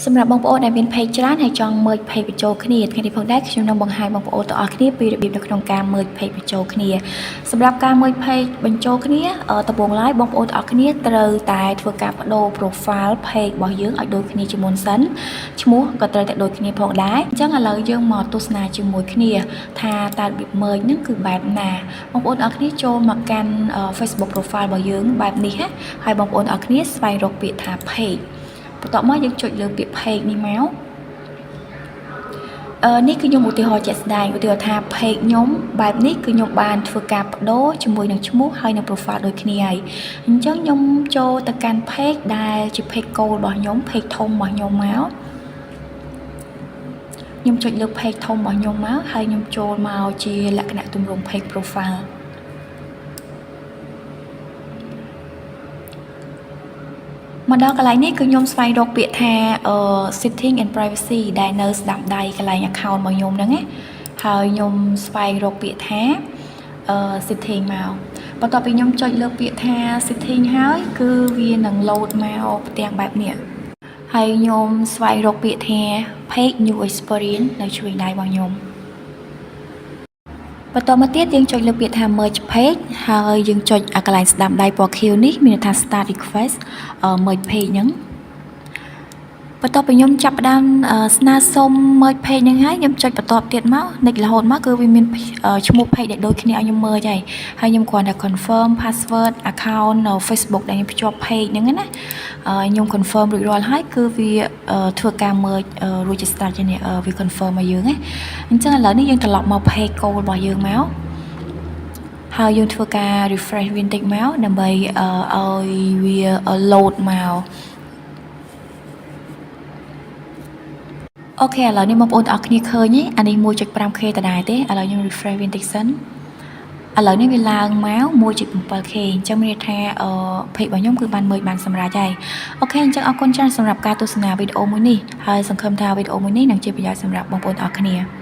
សម្រាប់បងប្អូនដែលមាន page ច្រើនហើយចង់មើល page បញ្ចូលគ្នាថ្ងៃនេះផងដែរខ្ញុំនឹងបង្ហាញបងប្អូនទាំងអស់គ្នាពីរបៀបនៅក្នុងការមើល page បញ្ចូលគ្នាសម្រាប់ការមើល page បញ្ចូលគ្នាដំបូងឡើយបងប្អូនទាំងអស់គ្នាត្រូវតែធ្វើការបដូរ profile page របស់យើងឲ្យដូចគ្នាជាមុនសិនឈ្មោះក៏ត្រូវតែដូចគ្នាផងដែរអញ្ចឹងឥឡូវយើងមកទស្សនាជាមួយគ្នាថាតើរបៀបមើលហ្នឹងគឺបែបណាបងប្អូនទាំងអស់គ្នាចូលមកកាន់ Facebook profile របស់យើងបែបនេះហើយបងប្អូនទាំងអស់គ្នាស្វែងរកពាក្យថា pageបន្ទាប់មកយើងចុចលើពាក្យ page នេះមកនេះគឺខ្ញុំឧទាហរណ៍ជាក់ស្ដែងឧទាហរណ៍ថា page ខ្ញុំបែបនេះគឺខ្ញុំបានធ្វើការបដូរជាមួយនឹងឈ្មោះហើយនឹង profile ដូចគ្នាហើយអញ្ចឹងខ្ញុំចូលទៅកាន់ page ដែលជា page goal របស់ខ្ញុំ page ធំរបស់ខ្ញុំមកខ្ញុំចុចលើ page ធំរបស់ខ្ញុំមកហើយខ្ញុំចូលមកជាលក្ខណៈទម្រង់ page profileមកដល់កន្លែងនេះគឺខ្ញុំស្វែងរកពាក្យថា setting and privacy ដែលនៅស្ដាំដៃកន្លែង account របស់ខ្ញុំហ្នឹងណាហើយខ្ញុំស្វែងរកពាក្យថា setting មកបន្ទាប់ពីខ្ញុំចុចលើពាក្យថា setting ហើយគឺវានឹង load មកផ្ទាំងបែបនេះហើយខ្ញុំស្វែងរកពាក្យថា page new experience នៅឆ្វេងដៃរបស់ខ្ញុំបន្តមកទៀតយើងចុចលើពាក្យថា merge page ហើយយើងចុចកន្លែងស្ដាំដៃពណ៌ខៀវនេះមានន័យថា start request merge page ហ្នឹងបន្ទាប់ពីខ្ញុំចាប់ផ្ដើមស្នើសុំ merge page ហ្នឹងហើយខ្ញុំចុចបន្តទៀតមកនិចរហូតមកគឺវាមានឈ្មោះ page ដែលដូចគ្នាឲ្យខ្ញុំ merge ហើយខ្ញុំគ្រាន់តែ confirm password account Facebook ដែលខ្ញុំភ្ជាប់ page ហ្នឹងណាខ្ញុំ confirm រួចរាល់ហើយគឺវាធ្វើការ merge រួចជា start ជានេះវា confirm មកយើងណាអញ្ចឹងឥឡូវនេះយើងត្រឡប់មក page goal របស់យើងមកហើយយើងធ្វើការ refresh វាបន្តិចមកដើម្បីឲ្យវា load មកអូខេឥឡូវនេះបងប្អូនទាំងអស់គ្នាឃើញទេអានេះ 1.5k ដដែលទេឥឡូវខ្ញុំ refresh វាបន្តិចសិនឥឡូវនេះវាឡើងមក 1.7k អញ្ចឹងមានន័យថាpage របស់ខ្ញុំគឺបានមើលបានសម្រាប់ហើយអូខេអញ្ចឹងអរគុណច្រើនសម្រាប់ការទស្សនាវីដេអូមួយនេះហើយសង្ឃឹមថាវីដេអូមួយនេះនឹងជាប្រយោជន៍សម្រាប់បងប្អូនទាំងអស់គ្នា